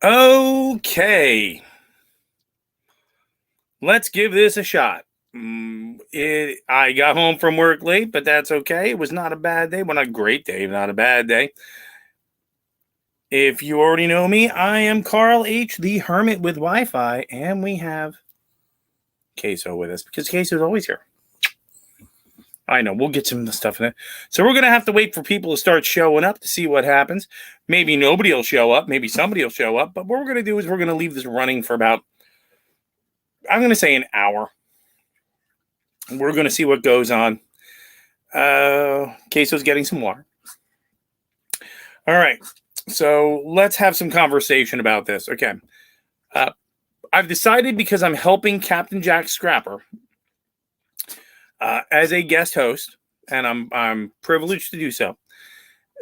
Okay, let's give this a shot. I got home from work late, but that's okay. It was not a bad day. Well, not a great day, not a bad day. If you already know me, I am Carl H., the Hermit with Wi Fi, and we have Queso with us because Queso is always here. I know, we'll get some of the stuff in it. So we're going to have to wait for people to start showing up to see what happens. Maybe nobody will show up. Maybe somebody will show up. But what we're going to do is we're going to leave this running for about, I'm going to say an hour. We're going to see what goes on. Queso's getting some water. All right. So let's have some conversation about this. Okay. I've decided because I'm helping Captain Jack Scrapper as a guest host, and I'm privileged to do so,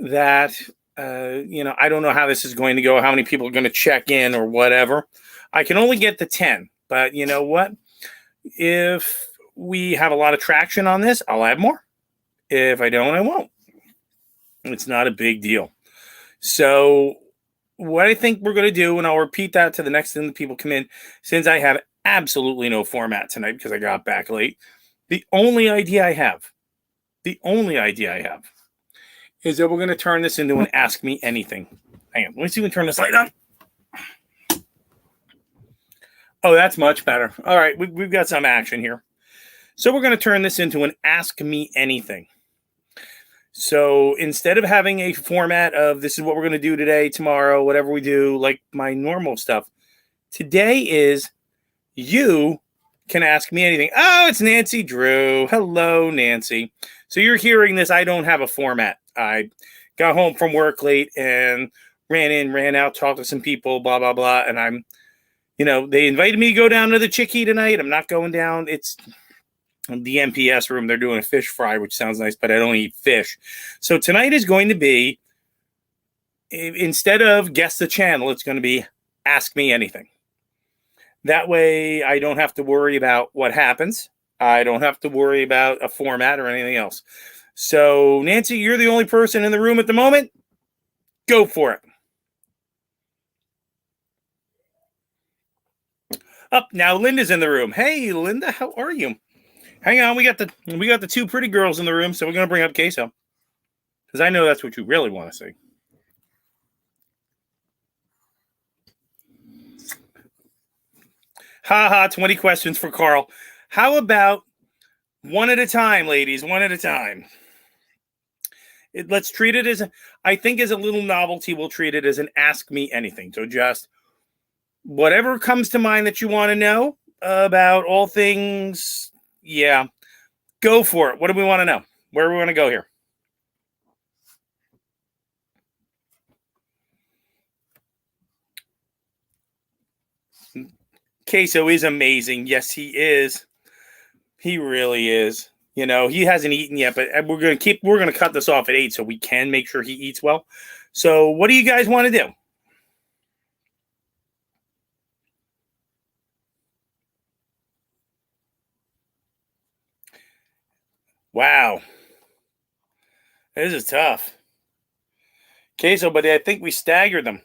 that I don't know how this is going to go, how many people are going to check in or whatever. I can only get to 10, but you know what? If we have a lot of traction on this, I'll add more. If I don't, I won't. It's not a big deal. So what I think we're going to do, and I'll repeat that to the next time the people come in, since I have absolutely no format tonight because I got back late, the only idea I have is that we're going to turn this into an Ask Me Anything. Hang on, let me see if we can turn this light on. Oh, that's much better. All right, we've got some action here. So we're going to turn this into an Ask Me Anything. So instead of having a format of this is what we're going to do today, tomorrow, whatever we do, like my normal stuff, today is you can ask me anything. Oh, it's Nancy Drew. Hello, Nancy. So you're hearing this. I don't have a format. I got home from work late and ran in, ran out, talked to some people, blah, blah, blah. And they invited me to go down to the Chickie tonight. I'm not going down. It's the MPS room. They're doing a fish fry, which sounds nice, but I don't eat fish. So tonight is going to be, instead of guess the channel, it's going to be Ask Me Anything. That way I don't have to worry about what happens. I don't have to worry about a format or anything else. So, Nancy, you're the only person in the room at the moment. Go for it. Up now, Linda's in the room. Hey, Linda, how are you? Hang on, we got the two pretty girls in the room, so we're gonna bring up Queso because I know that's what you really want to see. Ha ha! 20 questions for Carl. How about one at a time, ladies? One at a time. Let's treat it as I think as a little novelty. We'll treat it as an Ask Me Anything. So just whatever comes to mind that you want to know about all things. Yeah, go for it. What do we want to know? Where do we want to go here? Queso is amazing. Yes, he is. He really is. He hasn't eaten yet, but we're gonna cut this off at 8 so we can make sure he eats well. So what do you guys want to do? Wow. This is tough. Queso, but I think we staggered them.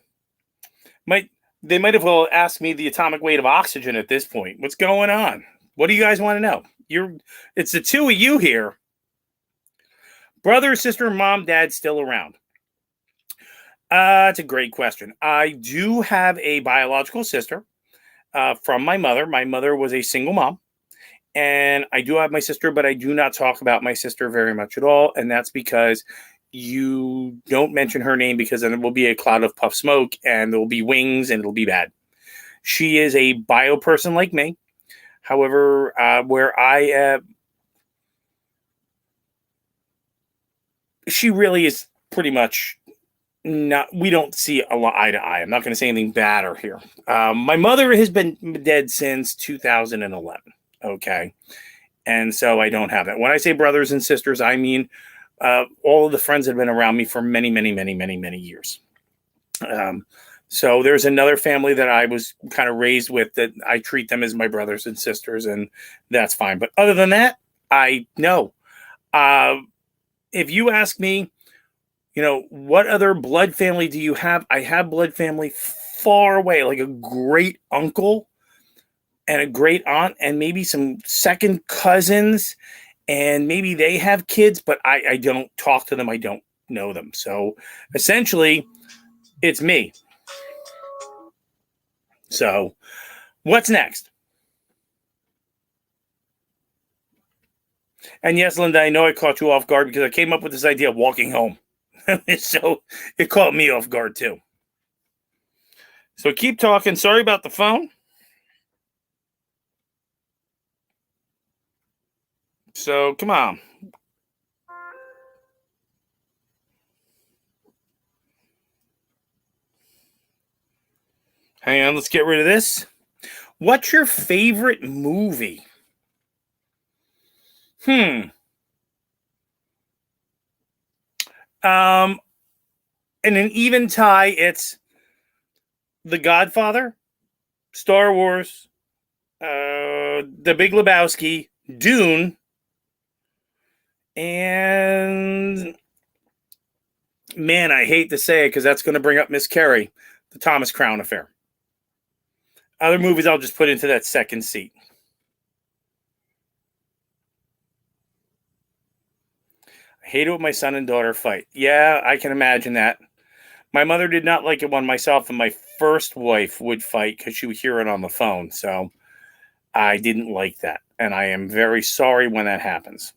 They might have well asked me the atomic weight of oxygen at this point. What's going on? What do you guys want to know? It's the two of you here. Brother, sister, mom, dad still around? It's a great question. I do have a biological sister from my mother. My mother was a single mom. And I do have my sister, but I do not talk about my sister very much at all. And that's because you don't mention her name because then it will be a cloud of puff smoke and there will be wings and it'll be bad. She is a bio person like me. However, where I am, she really is pretty much not, we don't see a lot eye to eye. I'm not going to say anything bad or here. My mother has been dead since 2011. Okay. And so I don't have that. When I say brothers and sisters, I mean all of the friends that have been around me for many, many, many, many, many years. So there's another family that I was kind of raised with that I treat them as my brothers and sisters, and that's fine. But other than that, I know. If you ask me, what other blood family do you have? I have blood family far away, like a great uncle and a great aunt, and maybe some second cousins, and maybe they have kids, but I don't talk to them. I don't know them. So essentially, it's me. So what's next? And yes, Linda, I know I caught you off guard because I came up with this idea of walking home. So it caught me off guard too. So keep talking. Sorry about the phone. So come on. Hang on, let's get rid of this. What's your favorite movie? Um, in an even tie, it's The Godfather, Star Wars, The Big Lebowski, Dune, and man, I hate to say it because that's going to bring up Miss Carey, The Thomas Crown Affair. Other movies I'll just put into that second seat. I hate it when my son and daughter fight. Yeah, I can imagine that. My mother did not like it when myself and my first wife would fight because she would hear it on the phone. So I didn't like that. And I am very sorry when that happens.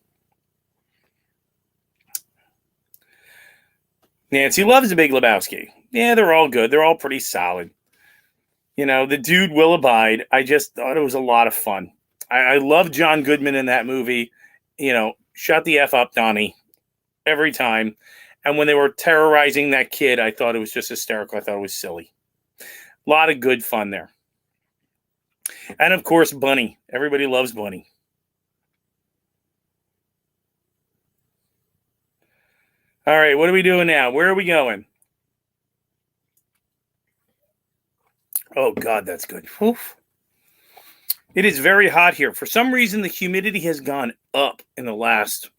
Nancy loves The Big Lebowski. Yeah, they're all good. They're all pretty solid. You know, the dude will abide. I just thought it was a lot of fun. I love John Goodman in that movie. You know, shut the F up, Donnie, every time. And when they were terrorizing that kid, I thought it was just hysterical. I thought it was silly. A lot of good fun there. And of course, Bunny. Everybody loves Bunny. All right, what are we doing now? Where are we going? Oh, God, that's good. Oof. It is very hot here. For some reason, the humidity has gone up in the last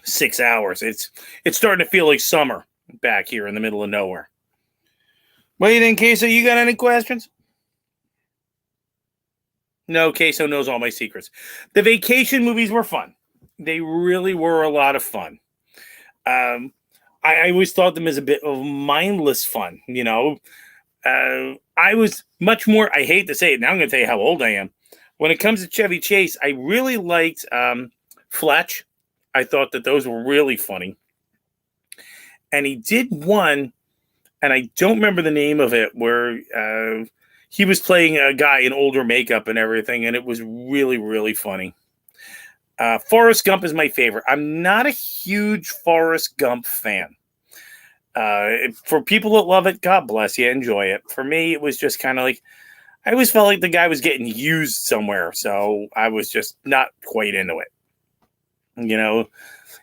6 hours. It's starting to feel like summer back here in the middle of nowhere. What do you think, Queso? You got any questions? No, Queso knows all my secrets. The vacation movies were fun. They really were a lot of fun. I always thought them as a bit of mindless fun, you know. I was much more, I hate to say it, now I'm going to tell you how old I am. When it comes to Chevy Chase, I really liked Fletch. I thought that those were really funny. And he did one, and I don't remember the name of it, where he was playing a guy in older makeup and everything, and it was really, really funny. Forrest Gump is my favorite. I'm not a huge Forrest Gump fan. For people that love it, God bless you, enjoy it. For me, it was just kind of like, I always felt like the guy was getting used somewhere, so I was just not quite into it. You know,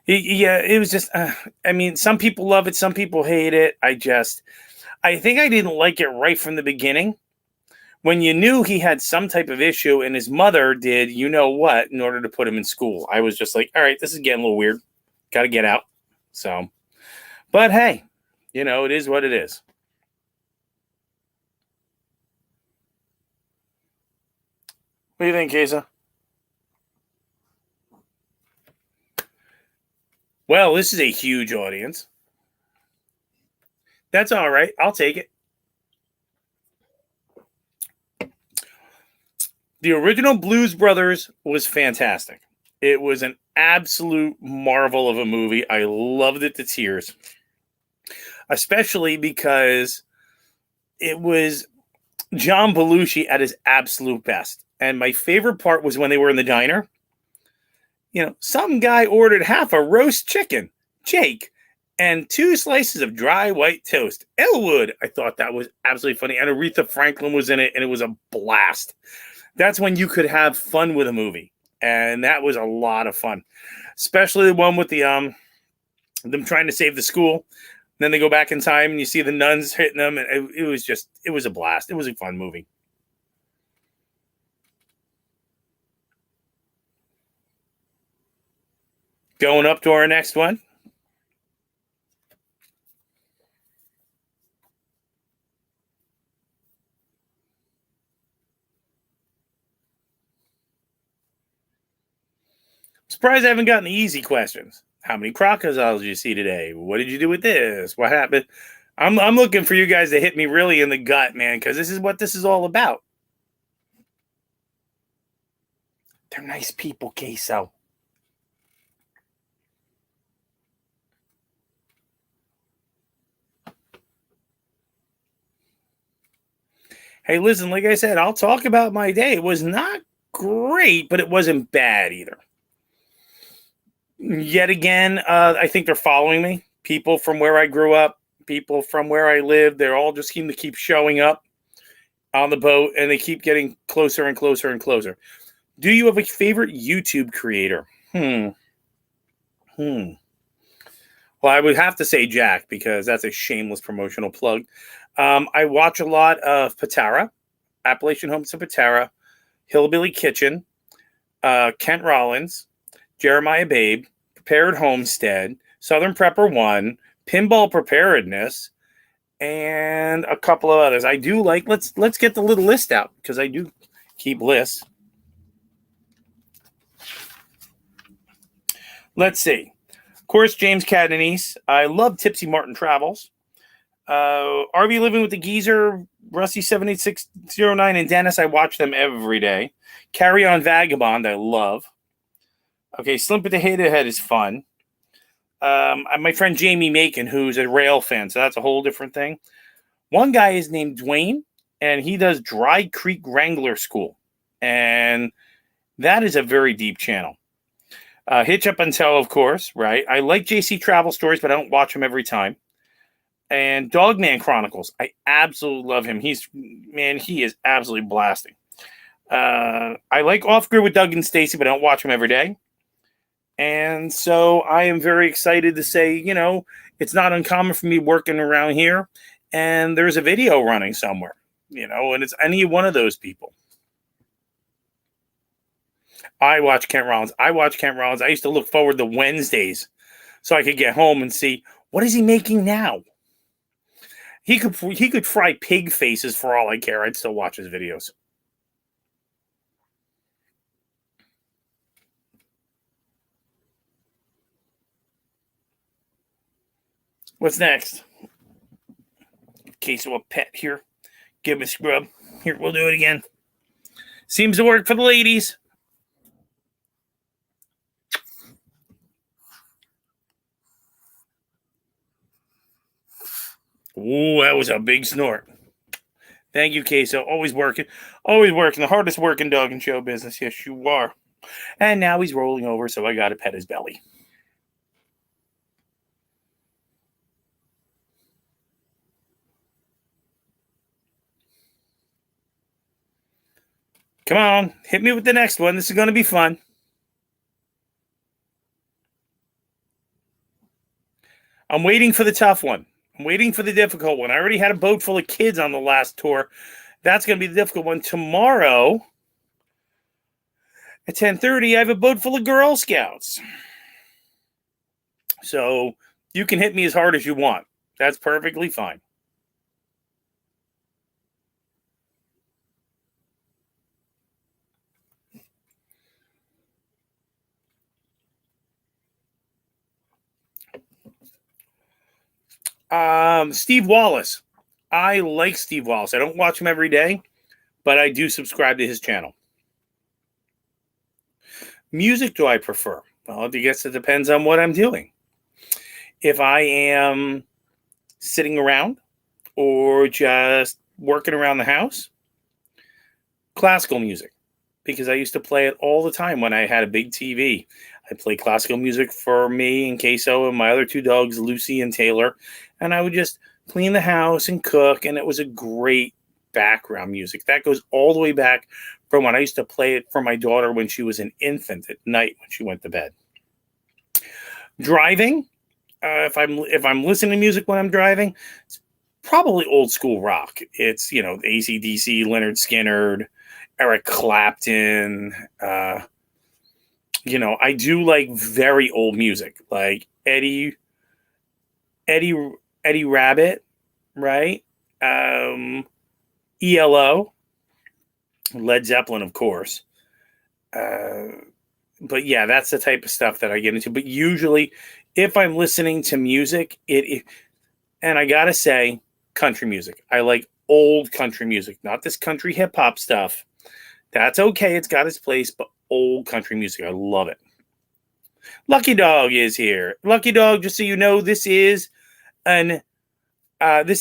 yeah, it was just, I mean, some people love it, some people hate it. I think I didn't like it right from the beginning. When you knew he had some type of issue and his mother did, you know what, in order to put him in school. I was just like, all right, this is getting a little weird. Got to get out. So, but hey, you know, it is what it is. What do you think, Kesa? Well, this is a huge audience. That's all right. I'll take it. The original Blues Brothers was fantastic. It was an absolute marvel of a movie. I loved it to tears, especially because it was John Belushi at his absolute best. And my favorite part was when they were in the diner. You know, some guy ordered half a roast chicken, Jake, and 2 slices of dry white toast, Elwood. I thought that was absolutely funny. And Aretha Franklin was in it, and it was a blast. That's when you could have fun with a movie. And that was a lot of fun. Especially the one with the them trying to save the school. Then they go back in time and you see the nuns hitting them. And it was a blast. It was a fun movie. Going up to our next one. Surprised I haven't gotten the easy questions. How many crocodiles did you see today? What did you do with this? What happened? I'm looking for you guys to hit me really in the gut, man, because this is what this is all about. They're nice people, Queso. Hey, listen, like I said, I'll talk about my day. It was not great, but it wasn't bad either. Yet again, I think they're following me. People from where I grew up, people from where I live, they're all just seem to keep showing up on the boat, and they keep getting closer and closer and closer. Do you have a favorite YouTube creator? Well, I would have to say Jack, because that's a shameless promotional plug. I watch a lot of Patara, Appalachian Homes of Patara, Hillbilly Kitchen, Kent Rollins, Jeremiah Babe, Prepared Homestead, Southern Prepper One, Pinball Preparedness, and a couple of others. I do like. Let's get the little list out, because I do keep lists. Let's see. Of course, James Cadanese. I love Tipsy Martin Travels. RV Living with the Geezer, Rusty 78609, and Dennis. I watch them every day. Carry On Vagabond. I love. Okay, Slim Potato Head is fun. My friend Jamie Macon, who's a rail fan, so that's a whole different thing. One guy is named Dwayne, and he does Dry Creek Wrangler School, and that is a very deep channel. Hitch Up and Tell, of course, right? I like JC Travel Stories, but I don't watch them every time. And Dogman Chronicles, I absolutely love him. He is absolutely blasting. I like Off Grid with Doug and Stacy, but I don't watch them every day. And so I am very excited to say, it's not uncommon for me working around here, and there's a video running somewhere, and it's any one of those people. I watch Kent Rollins. I used to look forward to Wednesdays so I could get home and see, what is he making now? He could fry pig faces for all I care. I'd still watch his videos. What's next? Queso a pet here. Give him a scrub. Here, we'll do it again. Seems to work for the ladies. Ooh, that was a big snort. Thank you, Queso. Always working. Always working. The hardest working dog in show business. Yes, you are. And now he's rolling over, so I got to pet his belly. Come on. Hit me with the next one. This is going to be fun. I'm waiting for the tough one. I'm waiting for the difficult one. I already had a boat full of kids on the last tour. That's going to be the difficult one. Tomorrow at 10:30, I have a boat full of Girl Scouts. So you can hit me as hard as you want. That's perfectly fine. Steve Wallace. I like Steve Wallace. I don't watch him every day, but I do subscribe to his channel. Music do I prefer? Well, I guess it depends on what I'm doing. If I am sitting around or just working around the house, classical music, because I used to play it all the time when I had a big TV. I played classical music for me and Queso and my other two dogs, Lucy and Taylor, and I would just clean the house and cook, and it was a great background music. That goes all the way back from when I used to play it for my daughter when she was an infant at night when she went to bed. Driving, if I'm listening to music when I'm driving, it's probably old school rock. It's AC/DC, Leonard Skinner, Eric Clapton. I do like very old music, like Eddie Rabbit, right? ELO, Led Zeppelin, of course. but yeah, that's the type of stuff that I get into. But usually, if I'm listening to music, and I gotta say, country music. I like old country music, not this country hip hop stuff. That's okay. It's got its place, but old country music, I love it. Lucky Dog is here. Lucky Dog, just so you know, an this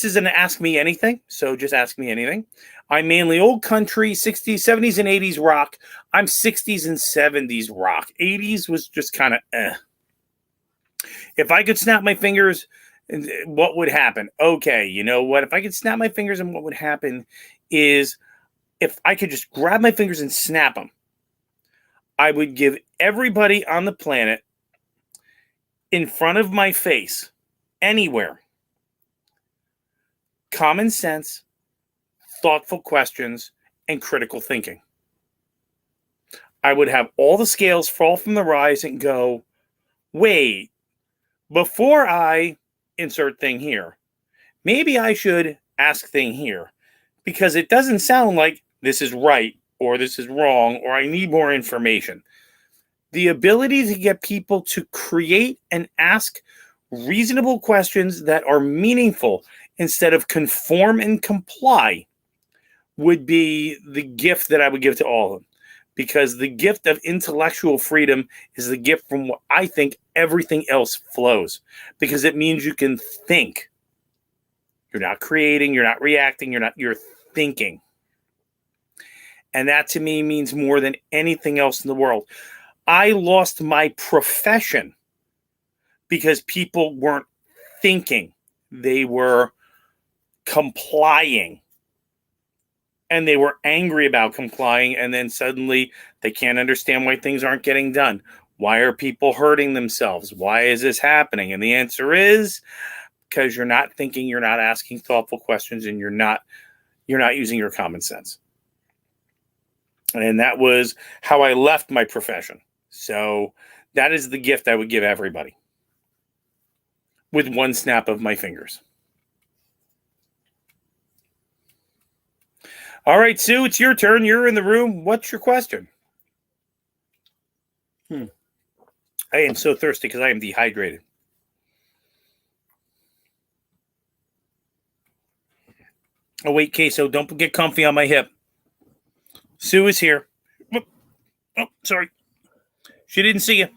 is an Ask Me Anything, so just ask me anything. I'm mainly old country, 60s, 70s, and 80s rock. I'm 60s and 70s rock. 80s was just kind of If I could snap my fingers, what would happen? Okay, you know what? If I could snap my fingers, and what would happen is if I could just grab my fingers and snap them, I would give everybody on the planet in front of my face, anywhere, common sense, thoughtful questions, and critical thinking. I would have all the scales fall from the rise and go, wait, before I insert thing here, maybe I should ask thing here, because it doesn't sound like this is right or this is wrong or I need more information. The ability to get people to create and ask reasonable questions that are meaningful instead of conform and comply would be the gift that I would give to all of them. Because the gift of intellectual freedom is the gift from what I think everything else flows. Because it means you can think. You're not creating, you're not reacting, you're thinking. And that to me means more than anything else in the world. I lost my profession because people weren't thinking. They were complying. And they were angry about complying. And then suddenly they can't understand why things aren't getting done. Why are people hurting themselves? Why is this happening? And the answer is because you're not thinking, you're not asking thoughtful questions, and you're not using your common sense. And that was how I left my profession. So that is the gift I would give everybody with one snap of my fingers. All right, Sue, it's your turn. You're in the room. What's your question? I am so thirsty because I am dehydrated. Oh, wait, Queso, don't get comfy on my hip. Sue is here. Oh, sorry. She didn't see you.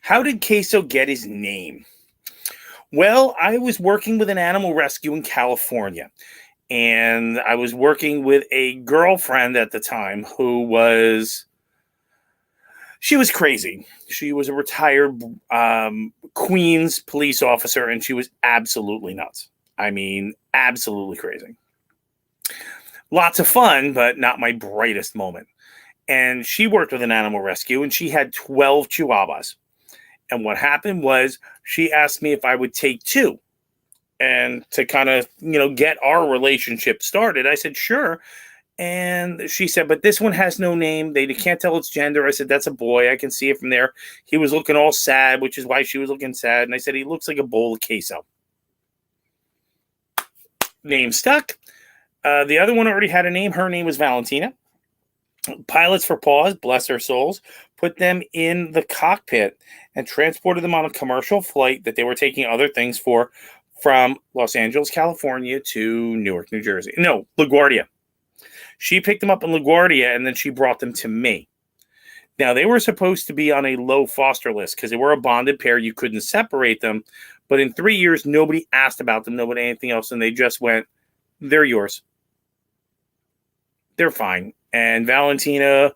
How did Queso get his name? Well, I was working with an animal rescue in California. And I was working with a girlfriend at the time who was crazy. She was a retired Queens police officer, and she was absolutely nuts. I mean, absolutely crazy. Lots of fun, but not my brightest moment. And she worked with an animal rescue, and she had 12 Chihuahuas. And what happened was she asked me if I would take 2. And to kind of, get our relationship started, I said, sure. And she said, but this one has no name. They can't tell its gender. I said, that's a boy. I can see it from there. He was looking all sad, which is why she was looking sad. And I said, he looks like a bowl of queso. Name stuck. The other one already had a name. Her name was Valentina. Pilots for Paws, bless their souls, put them in the cockpit and transported them on a commercial flight that they were taking other things for, from Los Angeles, California to Newark, New Jersey. No, LaGuardia. She picked them up in LaGuardia, and then she brought them to me. Now, they were supposed to be on a low foster list because they were a bonded pair. You couldn't separate them. But in 3 years, nobody asked about them, nobody anything else, and they just went, they're yours. They're fine. And Valentina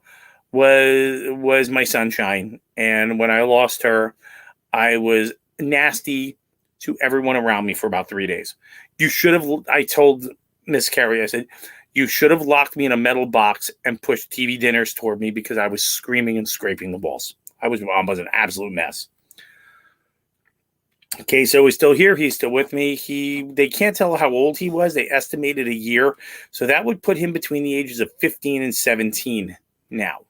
was my sunshine. And when I lost her, I was nasty to everyone around me for about 3 days. I told Miss Carey, I said, you should have locked me in a metal box and pushed TV dinners toward me because I was screaming and scraping the walls. I was an absolute mess. Queso is still here. He's still with me. They can't tell how old he was. They estimated a year. So that would put him between the ages of 15 and 17 now.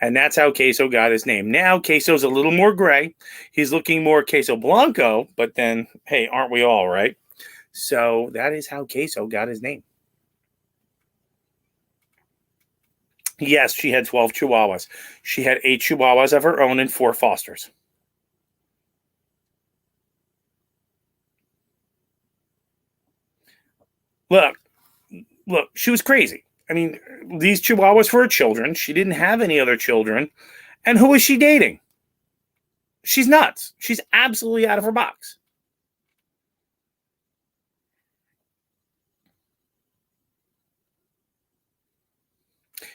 And that's how Queso got his name. Now, Queso's a little more gray. He's looking more Queso Blanco, but then, hey, aren't we all, right? So that is how Queso got his name. Yes, she had 12 Chihuahuas. She had 8 Chihuahuas of her own and 4 fosters. Look, she was crazy. I mean, these Chihuahuas were her children. She didn't have any other children. And who is she dating? She's nuts. She's absolutely out of her box.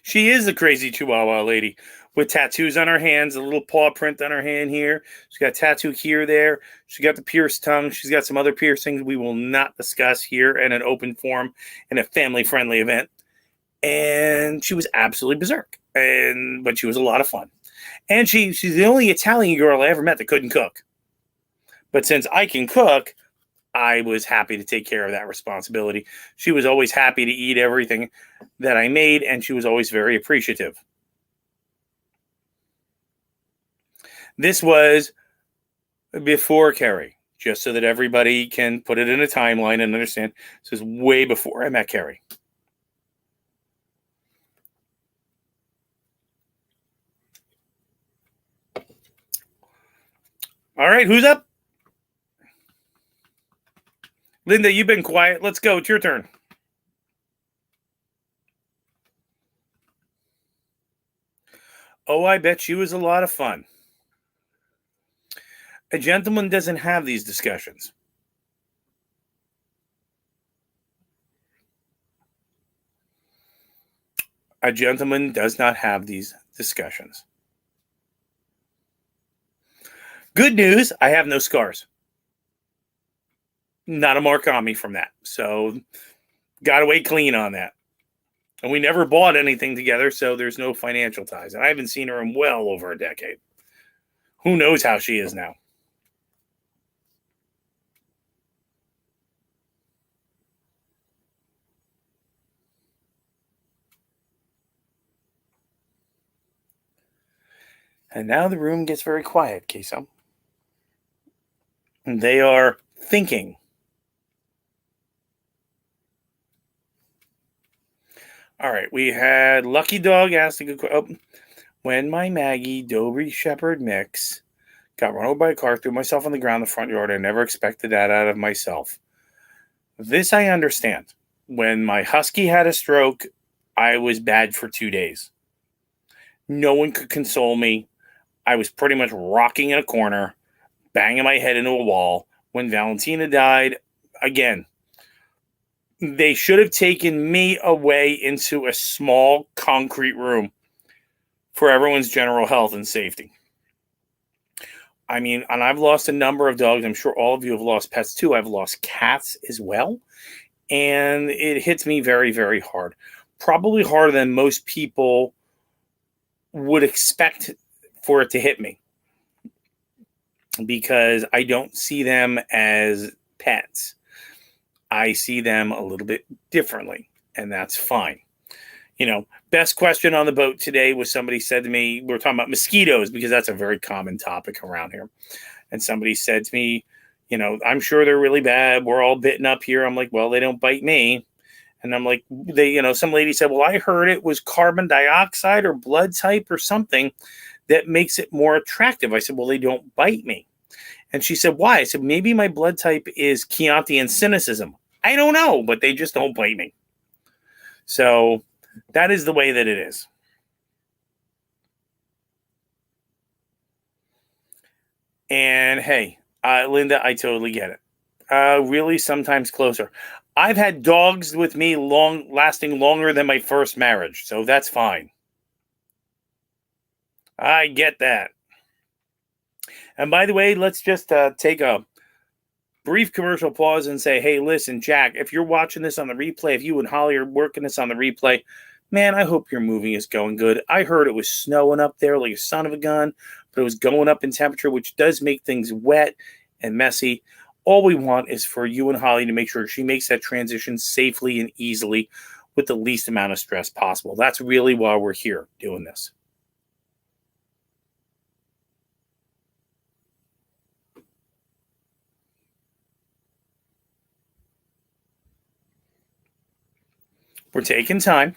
She is a crazy Chihuahua lady with tattoos on her hands, a little paw print on her hand here. She's got a tattoo here, there. She got the pierced tongue. She's got some other piercings we will not discuss here in an open forum in a family-friendly event. And she was absolutely berserk. But she was a lot of fun. And she's the only Italian girl I ever met that couldn't cook. But since I can cook, I was happy to take care of that responsibility. She was always happy to eat everything that I made, and she was always very appreciative. This was before Carrie, just so that everybody can put it in a timeline and understand. This is way before I met Carrie. All right, who's up? Linda, you've been quiet. Let's go. It's your turn. Oh, I bet she was a lot of fun. A gentleman doesn't have these discussions. A gentleman does not have these discussions. Good news, I have no scars. Not a mark on me from that. So got away clean on that. And we never bought anything together, so there's no financial ties. And I haven't seen her in well over a decade. Who knows how she is now? And now the room gets very quiet, Queso. And they are thinking. All right, we had Lucky Dog asked a good question. Oh, when my Maggie Dobry Shepherd mix got run over by a car, threw myself on the ground in the front yard. I never expected that out of myself. This I understand. When my husky had a stroke, I was bad for 2 days. No one could console me. I was pretty much rocking in a corner, banging my head into a wall. When Valentina died, again, they should have taken me away into a small concrete room for everyone's general health and safety. I mean, and I've lost a number of dogs. I'm sure all of you have lost pets too. I've lost cats as well. And it hits me very, very hard. Probably harder than most people would expect for it to hit me, because I don't see them as pets. I see them a little bit differently, and that's fine. You know, best question on the boat today was somebody said to me, we're talking about mosquitoes because that's a very common topic around here. And somebody said to me, you know, I'm sure they're really bad. We're all bitten up here. I'm like, well, they don't bite me. And I'm like, some lady said, well, I heard it was carbon dioxide or blood type or something that makes it more attractive. I said, well, they don't bite me. And she said, why? I said, maybe my blood type is Chianti and cynicism. I don't know, but they just don't bite me. So that is the way that it is. And hey, Linda, I totally get it. Really, sometimes closer. I've had dogs with me lasting longer than my first marriage, so that's fine. I get that. And by the way, let's just take a brief commercial pause and say, hey, listen, Jack, if you're watching this on the replay, if you and Holly are working this on the replay, man, I hope your movie is going good. I heard it was snowing up there like a son of a gun, but it was going up in temperature, which does make things wet and messy. All we want is for you and Holly to make sure she makes that transition safely and easily with the least amount of stress possible. That's really why we're here doing this. We're taking time.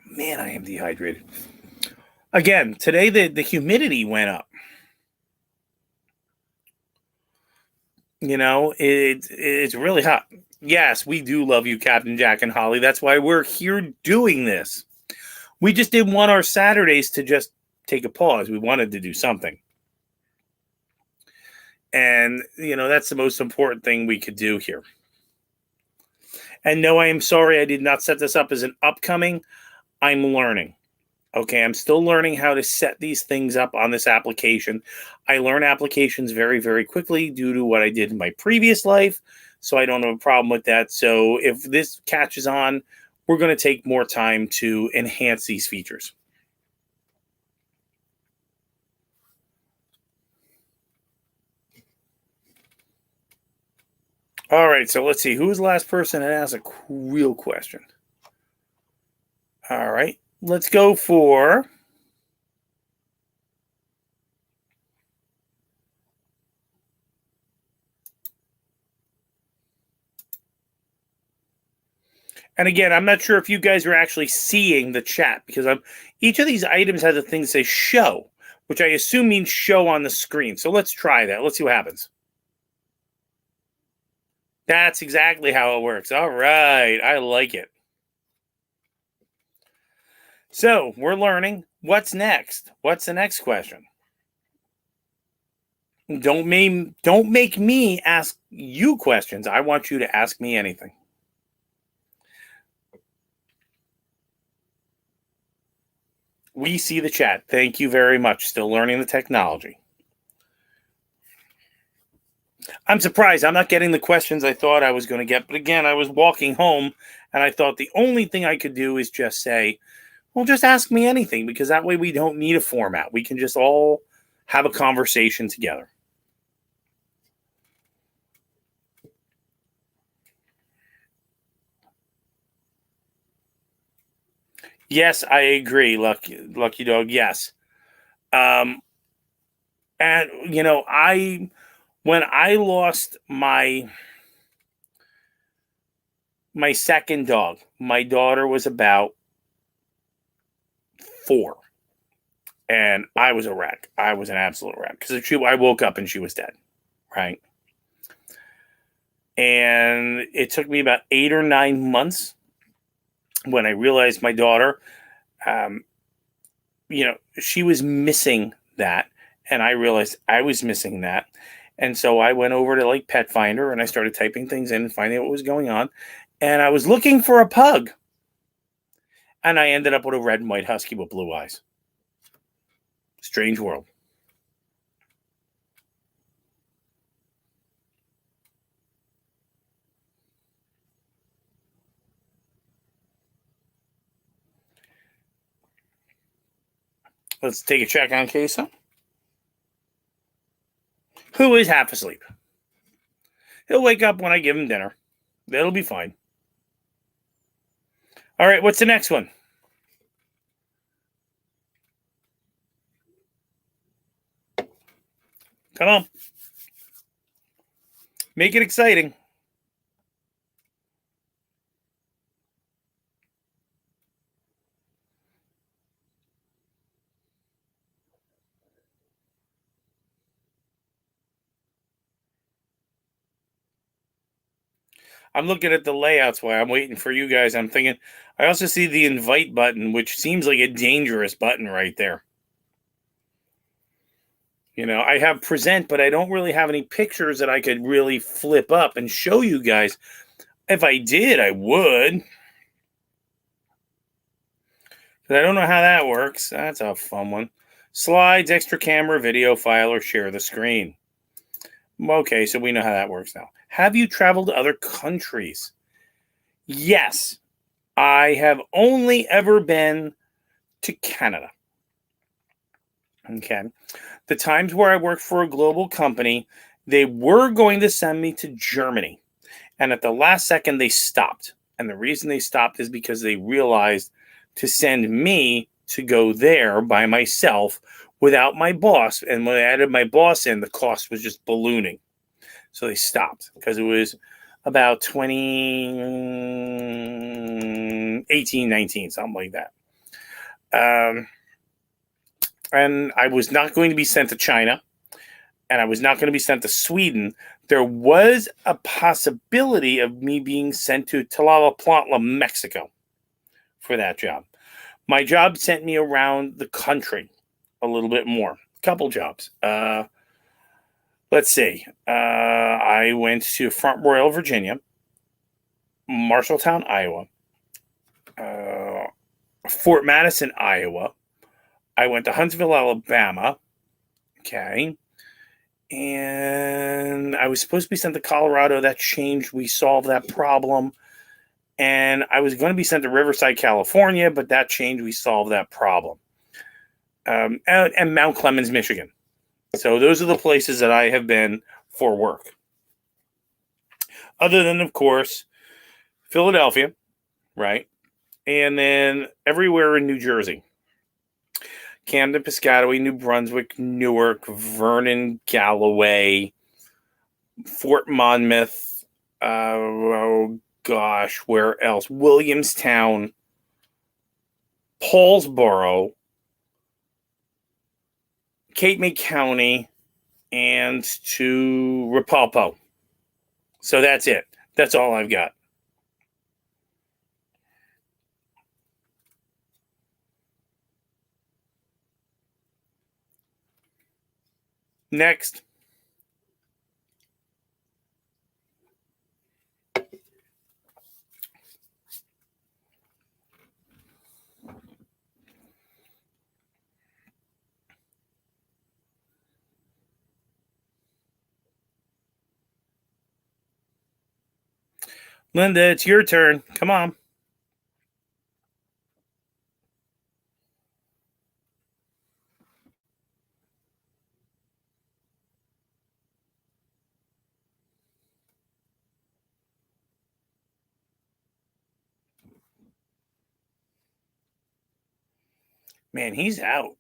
Man, I am dehydrated. Again, today the humidity went up. You know, it's really hot. Yes, we do love you, Captain Jack and Holly. That's why we're here doing this. We just didn't want our Saturdays to just take a pause. We wanted to do something. And, you know, that's the most important thing we could do here. And no, I am sorry I did not set this up as an upcoming. I'm learning. Okay, I'm still learning how to set these things up on this application. I learn applications very, very quickly due to what I did in my previous life, so I don't have a problem with that. So if this catches on, we're going to take more time to enhance these features. All right, so let's see. Who was the last person that asked a real question? All right, let's go for... And again, I'm not sure if you guys are actually seeing the chat because each of these items has a thing that says show, which I assume means show on the screen. So let's try that. Let's see what happens. That's exactly how it works. All right. I like it. So we're learning. What's next? What's the next question? Don't make me ask you questions. I want you to ask me anything. We see the chat. Thank you very much. Still learning the technology. I'm surprised I'm not getting the questions I thought I was going to get. But again, I was walking home and I thought the only thing I could do is just say, well, just ask me anything, because that way we don't need a format. We can just all have a conversation together. Yes, I agree, Lucky Dog. Yes. And you know, when I lost my second dog, my daughter was about 4, and I was a wreck. I was an absolute wreck because I woke up and she was dead, right? And it took me about 8 or 9 months when I realized my daughter, you know, she was missing that, and I realized I was missing that. And so I went over to like Pet Finder and I started typing things in and finding out what was going on. And I was looking for a pug. And I ended up with a red and white husky with blue eyes. Strange world. Let's take a check on Queso, who is half asleep. He'll wake up when I give him dinner. That'll be fine. All right, what's the next one? Come on. Make it exciting. I'm looking at the layouts while I'm waiting for you guys. I'm thinking, I also see the invite button, which seems like a dangerous button right there. You know, I have present, but I don't really have any pictures that I could really flip up and show you guys. If I did, I would. But I don't know how that works. That's a fun one. Slides, extra camera, video file, or share the screen. Okay, so we know how that works now. Have you traveled to other countries? Yes. I have only ever been to Canada. Okay. The times where I worked for a global company, they were going to send me to Germany. And at the last second, they stopped. And the reason they stopped is because they realized to send me to go there by myself without my boss. And when I added my boss in, the cost was just ballooning. So they stopped because it was about 2018, 19, something like that. And I was not going to be sent to China, and I was not going to be sent to Sweden. There was a possibility of me being sent to Tlalnepantla, Mexico for that job. My job sent me around the country a little bit more. A couple jobs. Let's see. I went to Front Royal, Virginia, Marshalltown, Iowa, uh, Fort Madison, Iowa. I went to Huntsville, Alabama. Okay. And I was supposed to be sent to Colorado. That changed. We solved that problem. And I was going to be sent to Riverside, California, but that changed. We solved that problem. And Mount Clemens, Michigan. So those are the places that I have been for work. Other than, of course, Philadelphia, right? And then everywhere in New Jersey. Camden, Piscataway, New Brunswick, Newark, Vernon, Galloway, Fort Monmouth, oh gosh, where else? Williamstown, Paulsboro, Cape May County, and to Rapalpo. So that's it. That's all I've got. Next. Linda, it's your turn. Come on. Man, he's out.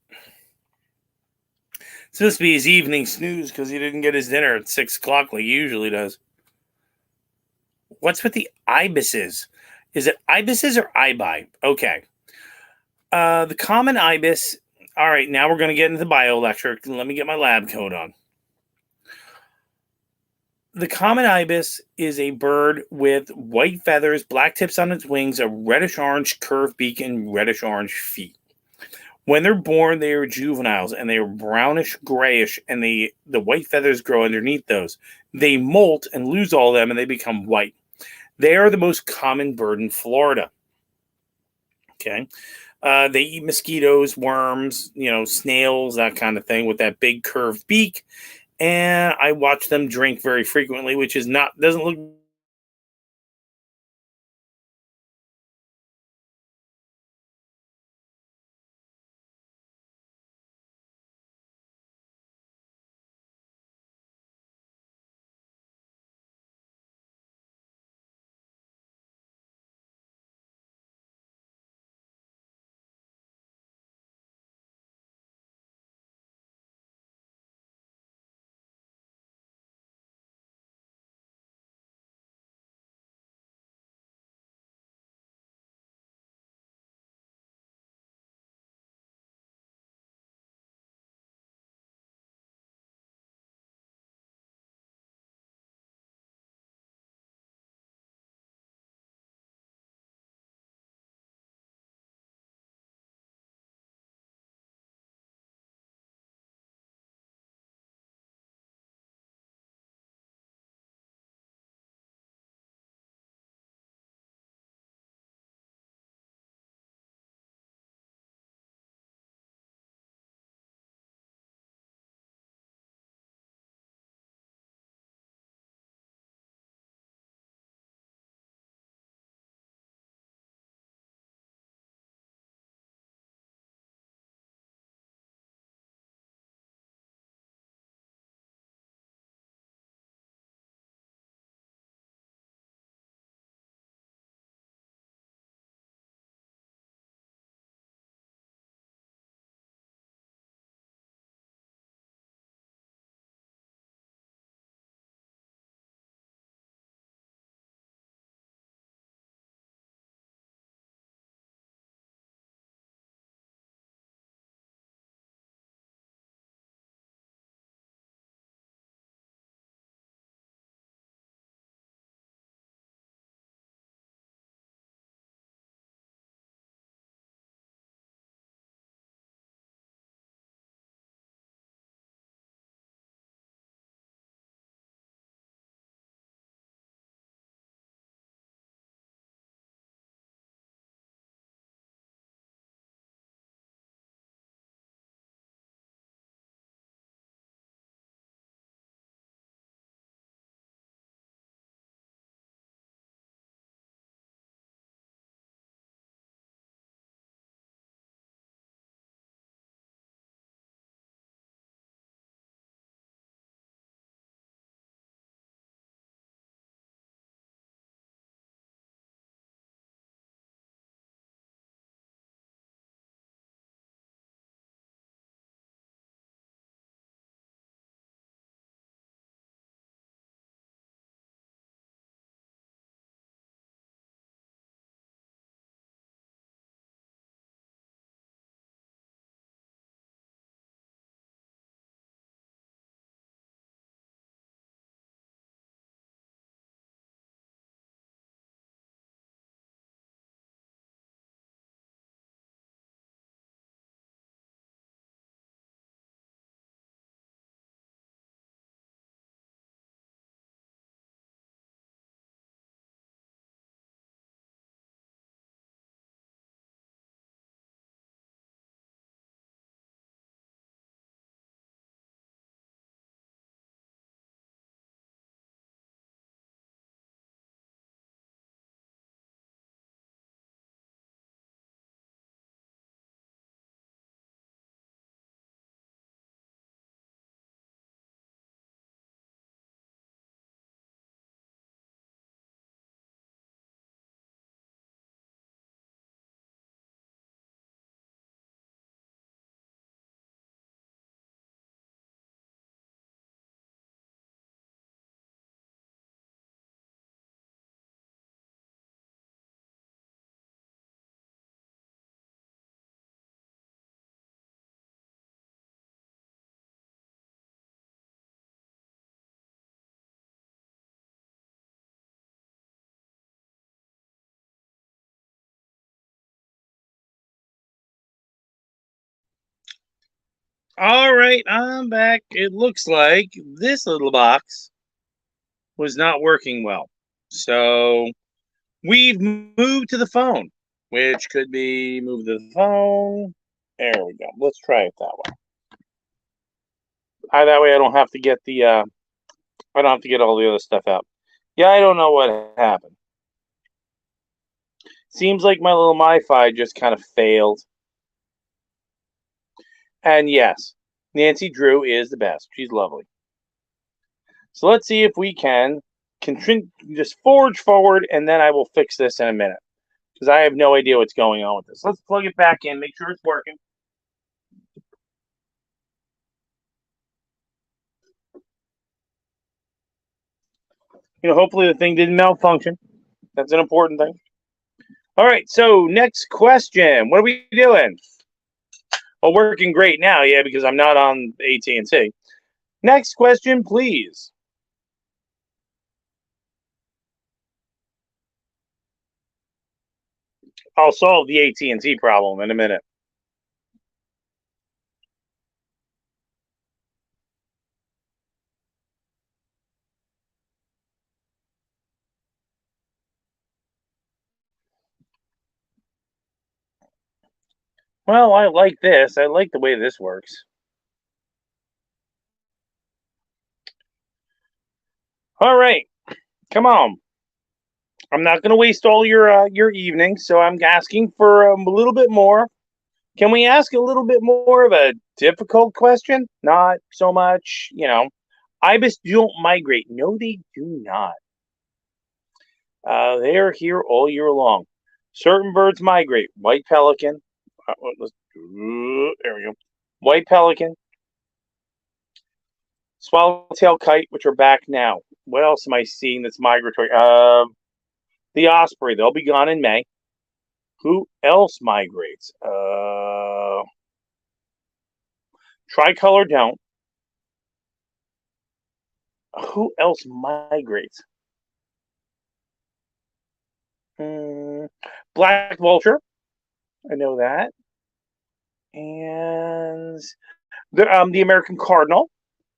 It's supposed to be his evening snooze because he didn't get his dinner at 6 o'clock like he usually does. What's with the ibises? Is it ibises or ibi? Okay. The common ibis. All right, now we're going to get into bioelectric. Let me get my lab coat on. The common ibis is a bird with white feathers, black tips on its wings, a reddish-orange curved beak, and reddish-orange feet. When they're born, they are juveniles, and they are brownish-grayish, and the white feathers grow underneath those. They molt and lose all of them, and they become white. They are the most common bird in Florida. Okay. They eat mosquitoes, worms, snails, that kind of thing with that big curved beak. And I watch them drink very frequently, which doesn't look All right, I'm back. It looks like this little box was not working well. So we've moved to the phone, which could be move to the phone. There we go. Let's try it that way. That way I don't have to get I don't have to get all the other stuff out. Yeah, I don't know what happened. Seems like my little MiFi just kind of failed. And yes, Nancy Drew is the best. She's lovely. So let's see if we can just forge forward, and then I will fix this in a minute because I have no idea what's going on with this. Let's plug it back in, make sure it's working. Hopefully the thing didn't malfunction. That's an important thing. All right, so next question. What are we doing? Oh, working great now, yeah, because I'm not on AT&T. Next question, please. I'll solve the AT&T problem in a minute. Well, I like this. I like the way this works. All right, come on. I'm not going to waste all your evening, so I'm asking for a little bit more. Can we ask a little bit more of a difficult question? Not so much, ibis don't migrate. No, they do not. They are here all year long. Certain birds migrate. White pelican. There we go. White pelican. Swallowtail kite, which are back now. What else am I seeing that's migratory? The osprey. They'll be gone in May. Who else migrates? Tricolor don't. Who else migrates? Black vulture. I know that. And the American cardinal.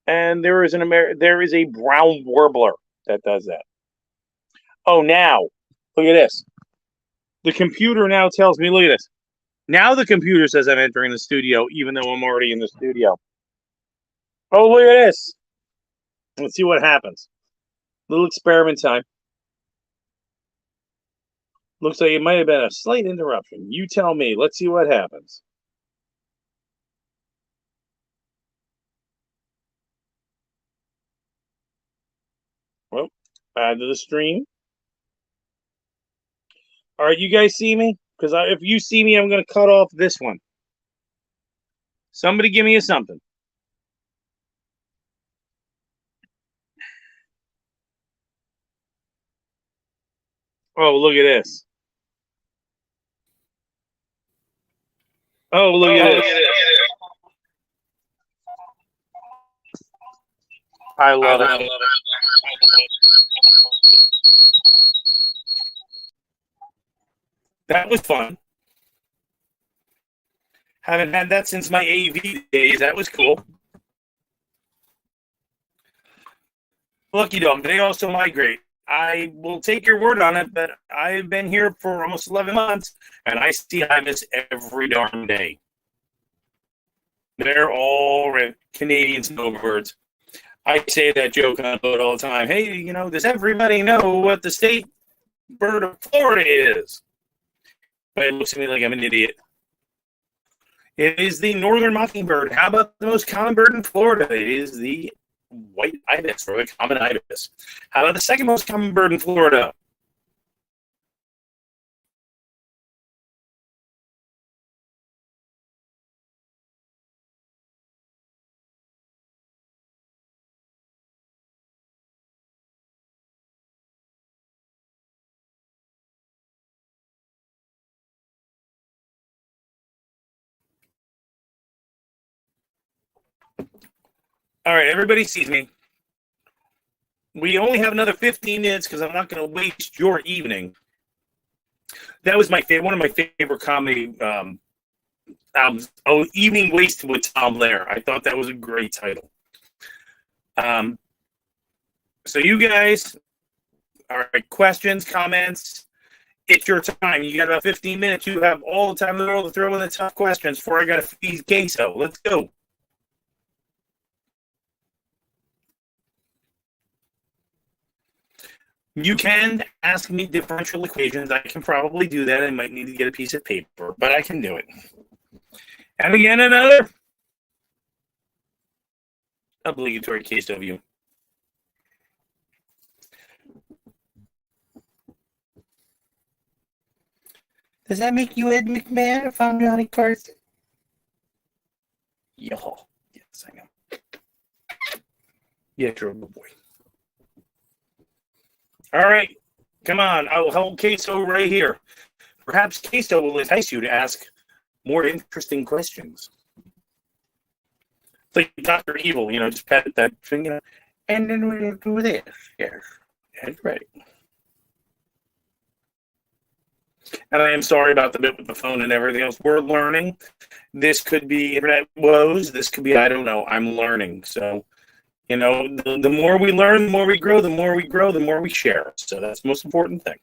And there is a brown warbler that does that. Oh, now look at this. The computer now tells me. Look at this. Now the computer says I'm entering the studio, even though I'm already in the studio. Oh, look at this. Let's see what happens. Little experiment time. Looks like it might have been a slight interruption. You tell me. Let's see what happens. Well, add to the stream. All right, you guys see me? Because if you see me, I'm going to cut off this one. Somebody give me a something. Oh, look at this. Oh, look at this. I love it. That was fun. Haven't had that since my AV days. That was cool. Lucky dog. They also migrate. I will take your word on it, but I've been here for almost 11 months, and I see ibis every darn day. They're all Canadian snowbirds. I say that joke on the boat all the time. Hey, does everybody know what the state bird of Florida is? But it looks at me like I'm an idiot. It is the northern mockingbird. How about the most common bird in Florida? It is the white ibis, or the common ibis. How about the second most common bird in Florida? All right, everybody sees me. We only have another 15 minutes because I'm not going to waste your evening. That was one of my favorite comedy Evening Wasted with Tom Lair. I thought that was a great title. So you guys, all right, questions, comments. It's your time. You got about 15 minutes. You have all the time in the world to throw in the tough questions before I got to feed Queso. Let's go. You can ask me differential equations. I can probably do that. I might need to get a piece of paper, but I can do it. And again, another obligatory Queso view. Does that make you Ed McMahon if I'm Johnny Carson? Yo. Yes, I know. Yeah, you're a good boy. All right. Come on. I'll hold Queso right here. Perhaps Queso will entice you to ask more interesting questions. It's like Dr. Evil, just pat that thing, and then we'll do this. Yes, that's right. And I am sorry about the bit with the phone and everything else. We're learning. This could be internet woes. This could be, I don't know. I'm learning. So, the more we learn, the more we grow, the more we grow, the more we share. So that's the most important thing.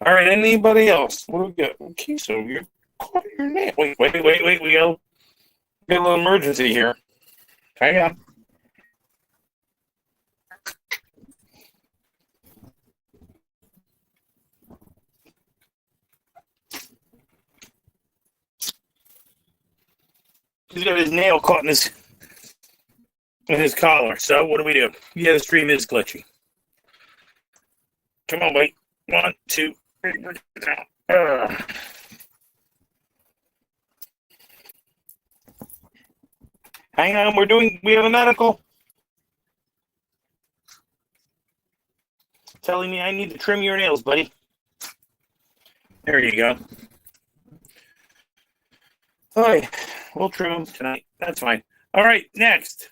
All right. Anybody else? What do we got? Okay, so you're caught your name. Wait. We got a little emergency here. Hang on. He's got his nail caught in his collar. So what do we do? Yeah, the stream is glitchy. Come on, wait. 1, 2, 3. Hang on, we have a medical telling me I need to trim your nails, buddy. There you go. All right, we'll trim them tonight. That's fine. All right, next.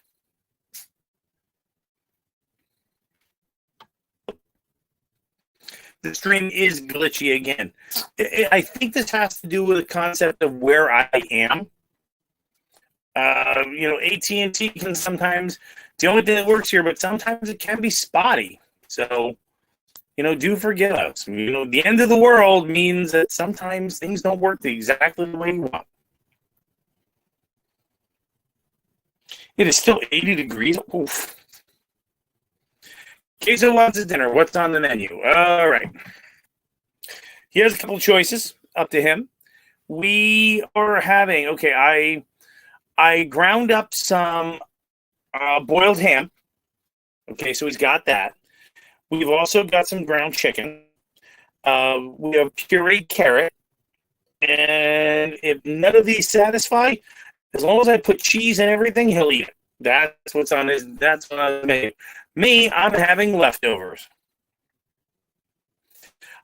The stream is glitchy again. I think this has to do with the concept of where I am. AT&T can sometimes, the only thing that works here, but sometimes it can be spotty. So, do forgive us. The end of the world means that sometimes things don't work exactly the way you want. It is still 80 degrees. Oof. Queso wants his dinner. What's on the menu? All right. He has a couple choices. Up to him. We are having, I ground up some boiled ham. Okay, so he's got that. We've also got some ground chicken. We have pureed carrot. And if none of these satisfy, as long as I put cheese and everything, he'll eat it. That's what on the menu. Me, I'm having leftovers.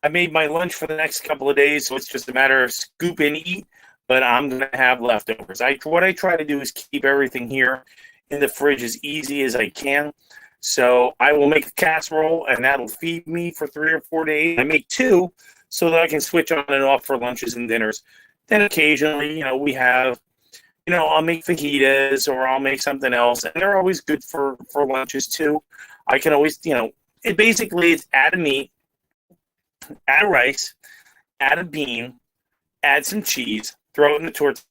I made my lunch for the next couple of days, so it's just a matter of scoop and eat, but I'm going to have leftovers. What I try to do is keep everything here in the fridge as easy as I can. So I will make a casserole, and that'll feed me for 3 or 4 days. I make 2 so that I can switch on and off for lunches and dinners. Then occasionally, we have, I'll make fajitas or I'll make something else, and they're always good for lunches too. I can always, it basically is add a meat, add a rice, add a bean, add some cheese, throw it in the tortilla.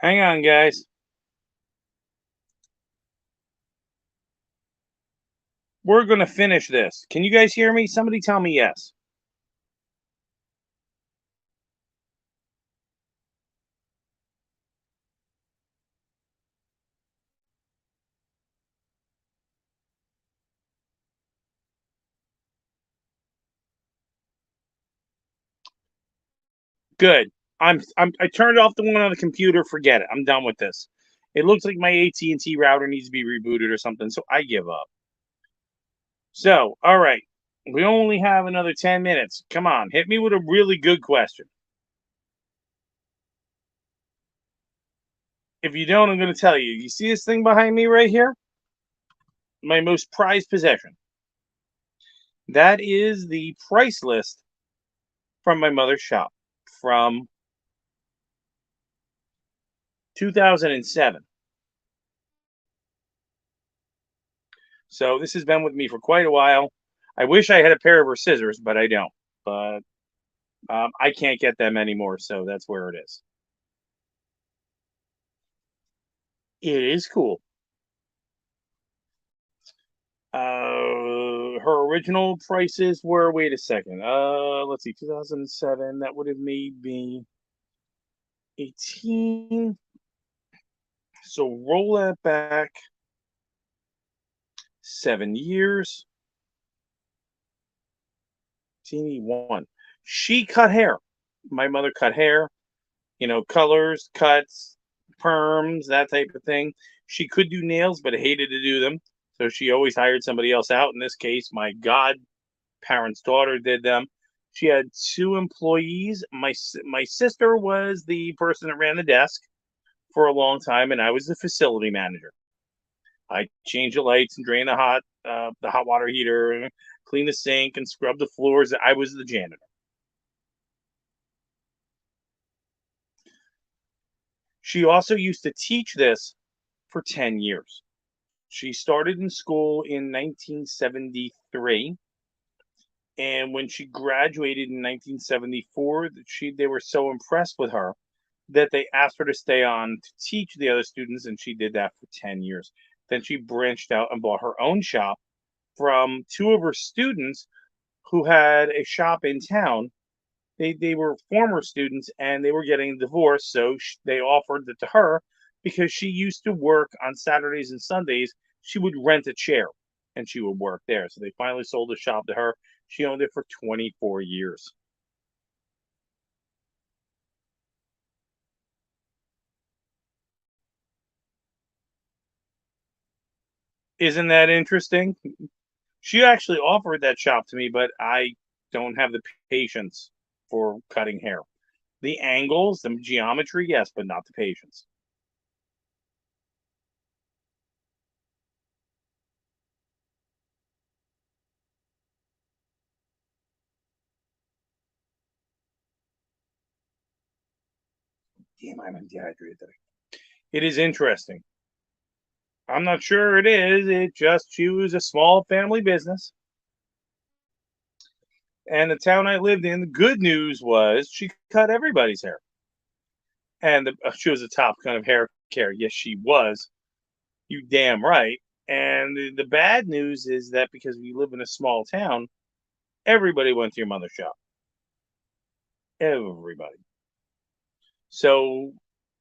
Hang on, guys. We're going to finish this. Can you guys hear me? Somebody tell me yes. Good. I turned off the one on the computer. Forget it. I'm done with this. It looks like my AT&T router needs to be rebooted or something, so I give up. So, all right. We only have another 10 minutes. Come on, hit me with a really good question. If you don't, I'm going to tell you. You see this thing behind me right here? My most prized possession. That is the price list from my mother's shop from 2007. So this has been with me for quite a while. I wish I had a pair of her scissors, but I don't. But I can't get them anymore, so that's where it is. It is cool. Her original prices were, wait a second. Let's see, 2007. That would have made me 18. So roll that back 7 years. 1. She cut hair. My mother cut hair, colors, cuts, perms, that type of thing. She could do nails, but hated to do them. So she always hired somebody else out. In this case, my godparents' daughter did them. She had 2 employees. My sister was the person that ran the desk for a long time, and I was the facility manager. I changed the lights and drained the hot water heater, and clean the sink and scrub the floors. I was the janitor. She also used to teach this for 10 years. She started in school in 1973, and when she graduated in 1974, they were so impressed with her that they asked her to stay on to teach the other students, and she did that for 10 years. Then she branched out and bought her own shop from 2 of her students who had a shop in town. They were former students and they were getting divorced, so they offered it to her because she used to work on Saturdays and Sundays. She would rent a chair and she would work there. So they finally sold the shop to her. She owned it for 24 years. Isn't that interesting? She actually offered that shop to me, but I don't have the patience for cutting hair. The angles, the geometry, yes, but not the patience. Damn, I'm dehydrated. It is interesting. I'm not sure it is. It just she was a small family business. And the town I lived in, the good news was she cut everybody's hair. And she was a top kind of hair care. Yes, she was. You damn right. And the bad news is that because we live in a small town, everybody went to your mother's shop. Everybody. So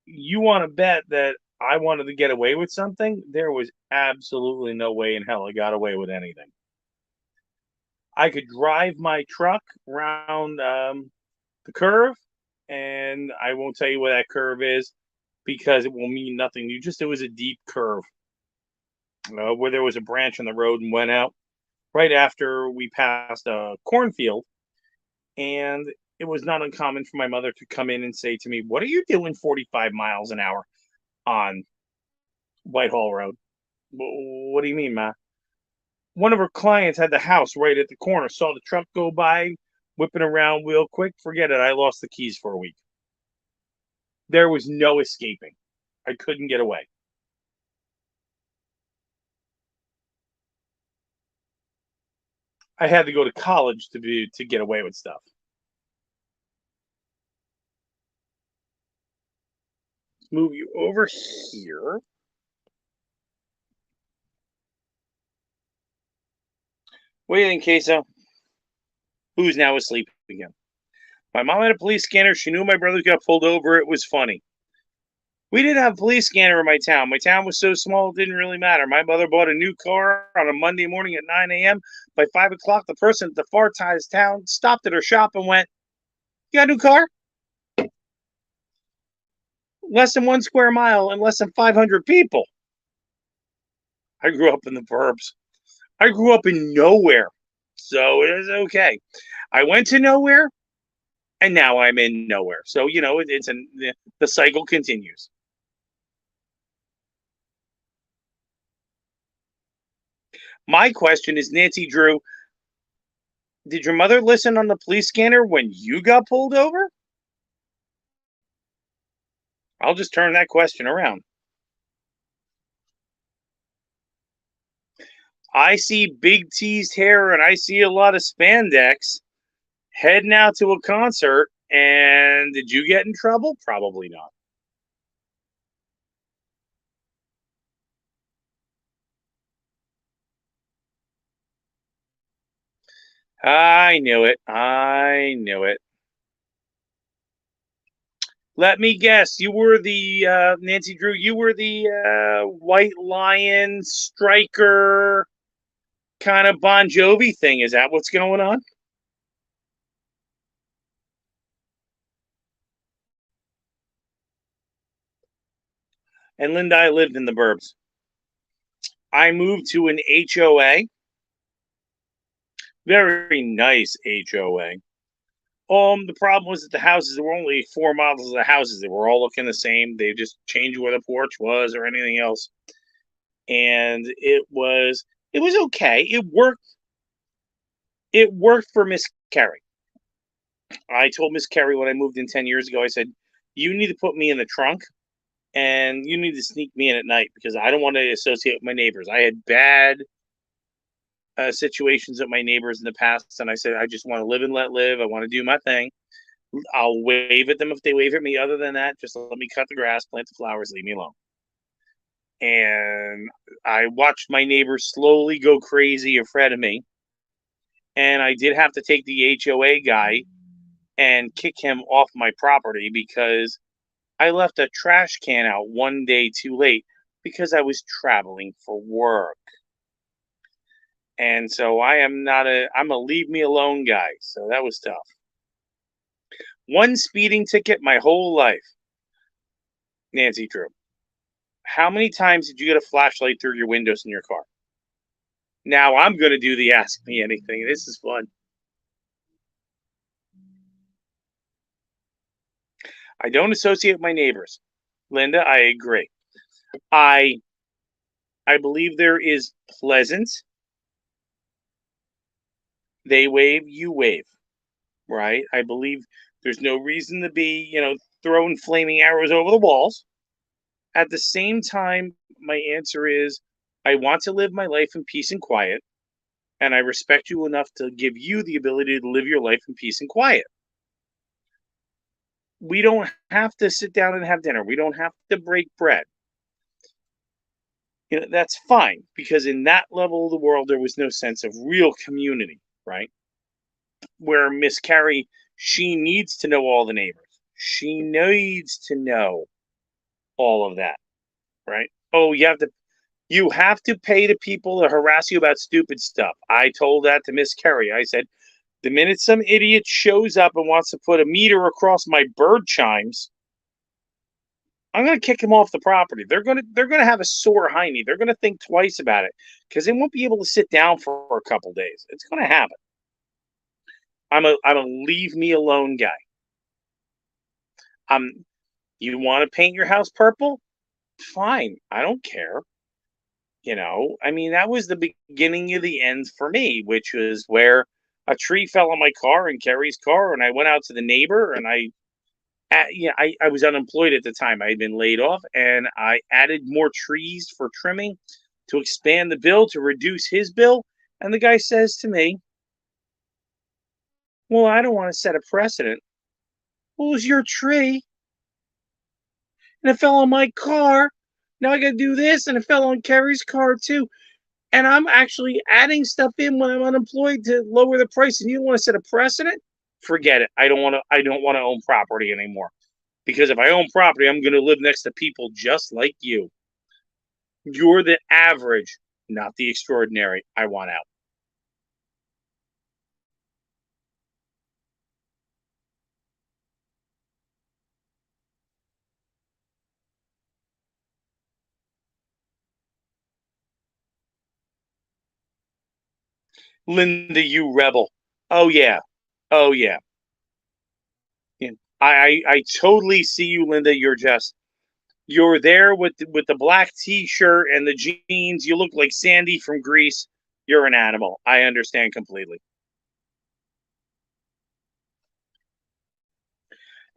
you want to bet that I wanted to get away with something? There was absolutely no way in hell I got away with anything. I could drive my truck around the curve, and I won't tell you where that curve is because it will mean nothing. It was a deep curve where there was a branch in the road and went out right after we passed a cornfield, and it was not uncommon for my mother to come in and say to me, "What are you doing 45 miles an hour on Whitehall Road?" What do you mean, Ma? One of her clients had the house right at the corner, saw the truck go by, whipping around real quick. Forget it. I lost the keys for a week. There was no escaping. I couldn't get away. I had to go to college to get away with stuff. Move you over here. What do you think, Queso? Who's now asleep again? My mom had a police scanner. She knew my brother got pulled over. It was funny. We didn't have a police scanner in my town. My town was so small, it didn't really matter. My mother bought a new car on a Monday morning at 9 a.m. By 5 o'clock, the person at the far side of town stopped at her shop and went, "You got a new car? Less than 1 square mile and less than 500 people." I grew up in the burbs. I grew up in nowhere. So it was okay. I went to nowhere and now I'm in nowhere. So, the cycle continues. My question is, Nancy Drew, did your mother listen on the police scanner when you got pulled over? I'll just turn that question around. I see big teased hair and I see a lot of spandex heading out to a concert. And did you get in trouble? Probably not. I knew it. I knew it. Let me guess. You were the Nancy Drew. You were the White Lion striker kind of Bon Jovi thing. Is that what's going on? And Linda, I lived in the burbs. I moved to an HOA. Very nice HOA. The problem was that the houses, there were only 4 models of the houses. They were all looking the same. They just changed where the porch was or anything else. And it was okay. It worked. It worked for Miss Carey. I told Miss Carey when I moved in 10 years ago, I said, "You need to put me in the trunk and you need to sneak me in at night because I don't want to associate with my neighbors." I had bad situations with my neighbors in the past, and I said, "I just want to live and let live. I want to do my thing. I'll wave at them if they wave at me. Other than that, just let me cut the grass, plant the flowers, leave me alone." And I watched my neighbors slowly go crazy afraid of me. And I did have to take the HOA guy and kick him off my property because I left a trash can out one day too late because I was traveling for work. And so I'm a leave me alone guy. So that was tough. One speeding ticket my whole life. Nancy Drew. How many times did you get a flashlight through your windows in your car? Now I'm going to do the ask me anything. This is fun. I don't associate with my neighbors. Linda, I agree. I I believe there is pleasant. They wave, you wave, right? I believe there's no reason to be, throwing flaming arrows over the walls. At the same time, my answer is I want to live my life in peace and quiet, and I respect you enough to give you the ability to live your life in peace and quiet. We don't have to sit down and have dinner. We don't have to break bread. That's fine because in that level of the world, there was no sense of real community, right? Where Miss Carrie, she needs to know all the neighbors. She needs to know all of that, right? Oh, you have to pay the people to harass you about stupid stuff. I told that to Miss Carrie. I said, the minute some idiot shows up and wants to put a meter across my bird chimes, I'm going to kick him off the property. They're going to have a sore hiney. They're going to think twice about it because they won't be able to sit down for a couple days. It's going to happen. I'm a leave me alone guy. You want to paint your house purple? Fine. I don't care. I mean, that was the beginning of the end for me, which was where a tree fell on my car and Carrie's car, and I went out to the neighbor and I was unemployed at the time. I had been laid off, and I added more trees for trimming to expand the bill to reduce his bill. And the guy says to me, "Well, I don't want to set a precedent." "Well, it was your tree." and it fell on my car. Now I got to do this, and it fell on Carrie's car too. And I'm actually adding stuff in when I'm unemployed to lower the price. And you want to set a precedent? Forget it. I don't want to. I don't want to own property anymore. Because if I own property, I'm going to live next to people just like you. You're the average, not the extraordinary. I want out. Linda, you rebel. Oh yeah. Oh yeah. Yeah. I totally see you, Linda. You're there with the black t-shirt and the jeans. You look like Sandy from Greece. You're an animal. I understand completely.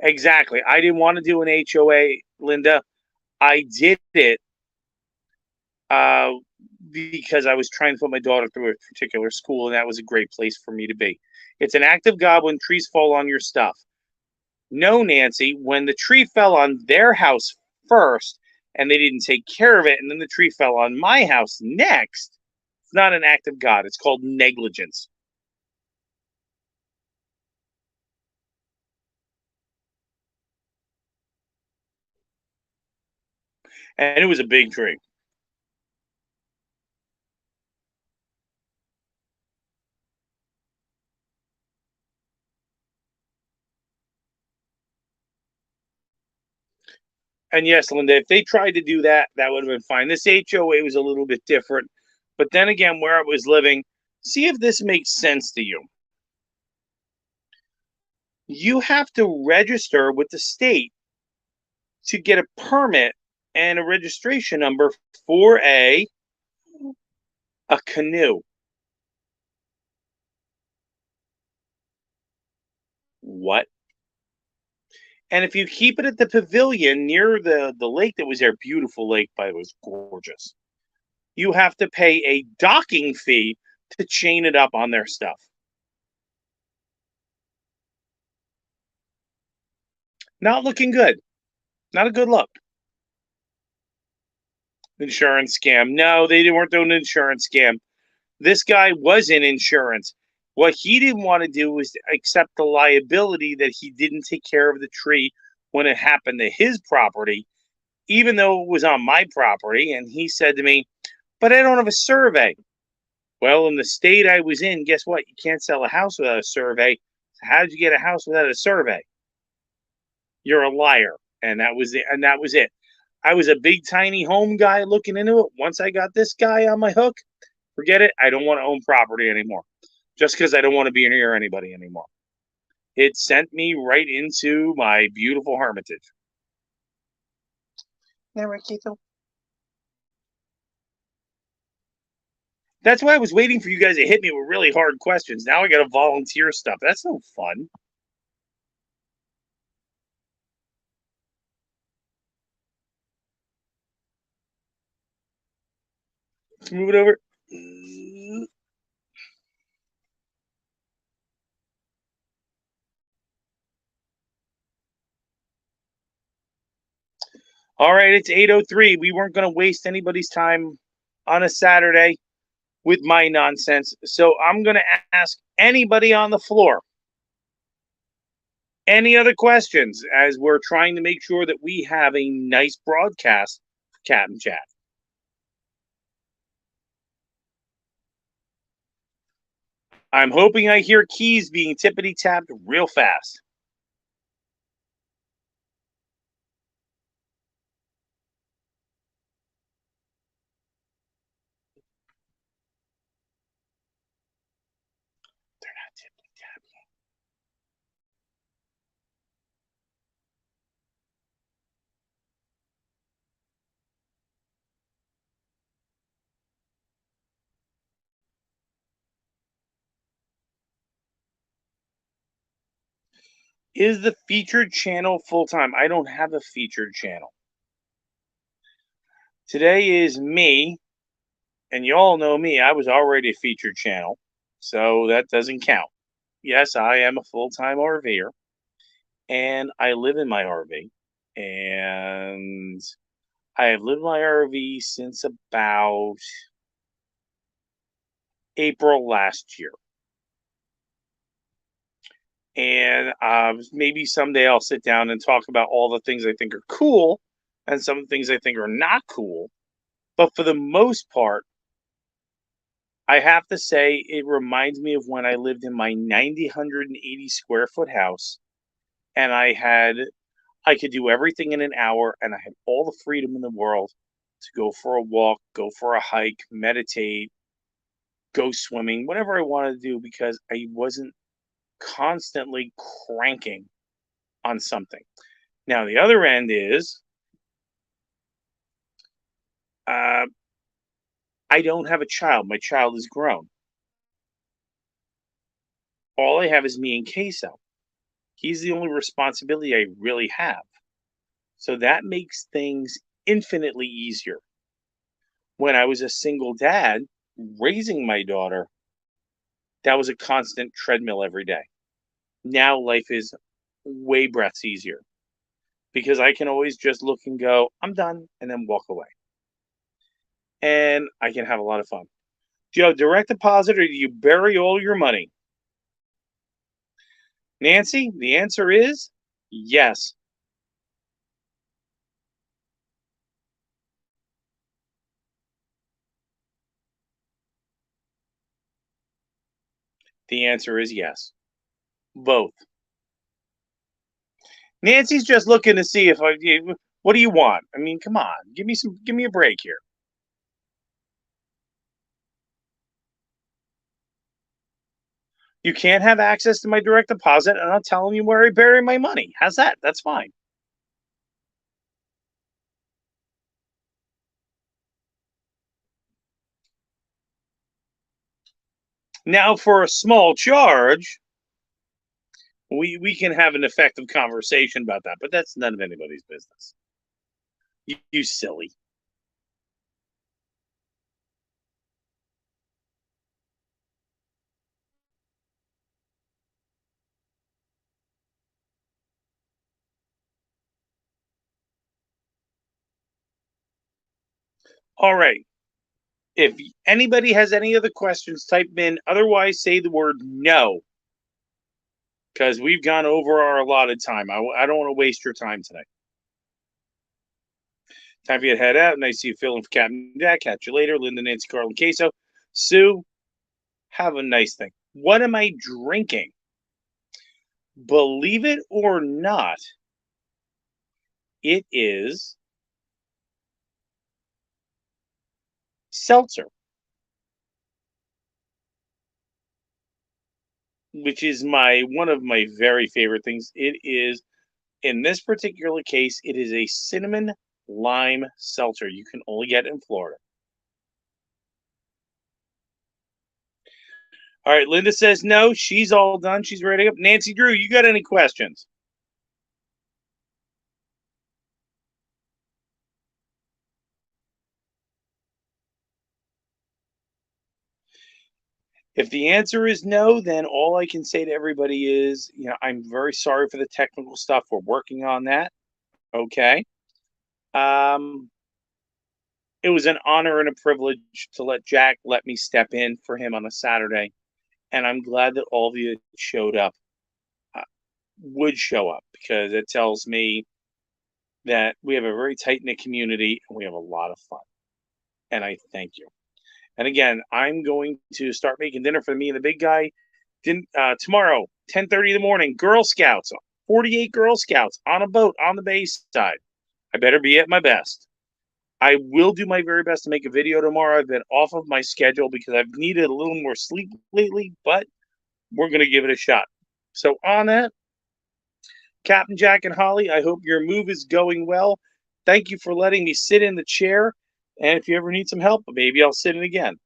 Exactly. I didn't want to do an HOA, Linda. I did it uh, because I was trying to put my daughter through a particular school, and that was a great place for me to be. It's an act of God when trees fall on your stuff. No, Nancy, when the tree fell on their house first and they didn't take care of it, and then the tree fell on my house next, it's not an act of God. It's called negligence. And it was a big tree. And yes, Linda, if they tried to do that, that would have been fine. This HOA was a little bit different. But then again, where I was living, see if this makes sense to you. You have to register with the state to get a permit and a registration number for a canoe. What? And if you keep it at the pavilion near the lake that was there, beautiful lake, by the way, it was gorgeous. You have to pay a docking fee to chain it up on their stuff. Not looking good. Not a good look. Insurance scam. No, they weren't doing an insurance scam. This guy was in insurance. What he didn't want to do was accept the liability that he didn't take care of the tree when it happened to his property, even though it was on my property. And he said to me, but I don't have a survey. Well, in the state I was in, guess what? You can't sell a house without a survey. So how did you get a house without a survey? You're a liar. And that was it. And that was it. I was a big tiny home guy looking into it. Once I got this guy on my hook, forget it. I don't want to own property anymore. Just because I don't want to be near anybody anymore. It sent me right into my beautiful hermitage. Yeah, Riquito. That's why I was waiting for you guys to hit me with really hard questions. Now I got to volunteer stuff. That's no fun. Let's move it over. All right, it's 8:03. We weren't going to waste anybody's time on a Saturday with my nonsense. So I'm going to ask anybody on the floor any other questions as we're trying to make sure that we have a nice broadcast for Cat and Chat. I'm hoping I hear keys being tippity tapped real fast. They're not tippity tapping. Is the featured channel full time? I don't have a featured channel. Today is me, and you all know me. I was already a featured channel, so that doesn't count. Yes, I am a full time RVer, and I live in my RV. And I have lived in my RV since about April last year. And maybe someday I'll sit down and talk about all the things I think are cool and some things I think are not cool. But for the most part, I have to say it reminds me of when I lived in my 180 square foot house, and I could do everything in an hour, and I had all the freedom in the world to go for a walk, go for a hike, meditate, go swimming, whatever I wanted to do, because I wasn't constantly cranking on something. Now, the other end is uh, I don't have a child. My child is grown. All I have is me and Queso. He's the only responsibility I really have. So that makes things infinitely easier. When I was a single dad raising my daughter, that was a constant treadmill every day. Now life is way breaths easier because I can always just look and go, I'm done, and then walk away. And I can have a lot of fun. Do you have direct deposit or do you bury all your money? Nancy, the answer is yes. The answer is yes. Both. Nancy's just looking to see if what do you want? I mean, come on. Give me a break here. You can't have access to my direct deposit and I'm telling you where I bury my money. How's that? That's fine. Now for a small charge, we can have an effective conversation about that, but that's none of anybody's business. You silly. All right. If anybody has any other questions, type them in. Otherwise, say the word no, because we've gone over our allotted time. I don't want to waste your time tonight. Time for you to head out. Nice to see you filling for Captain Jack. Catch you later. Linda, Nancy, Carl, and Queso. Sue, have a nice thing. What am I drinking? Believe it or not, it is seltzer, which is my one of my very favorite things. It is, in this particular case, it is a cinnamon lime seltzer. You can only get it in Florida. All right, Linda says no. She's all done. She's ready up. Nancy Drew, you got any questions? If the answer is no, then all I can say to everybody is, I'm very sorry for the technical stuff. We're working on that. Okay. Um, it was an honor and a privilege to let Jack let me step in for him on a Saturday. And I'm glad that all of you showed up, uh, would show up, because it tells me that we have a very tight knit community and we have a lot of fun. And I thank you. And again, I'm going to start making dinner for me and the big guy. Tomorrow, 10:30 in the morning, Girl Scouts, 48 Girl Scouts on a boat on the bay side. I better be at my best. I will do my very best to make a video tomorrow. I've been off of my schedule because I've needed a little more sleep lately, but we're going to give it a shot. So on that, Captain Jack and Holly, I hope your move is going well. Thank you for letting me sit in the chair. And if you ever need some help, maybe I'll sit in again.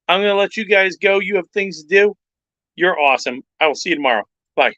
I'm going to let you guys go. You have things to do. You're awesome. I will see you tomorrow. Bye.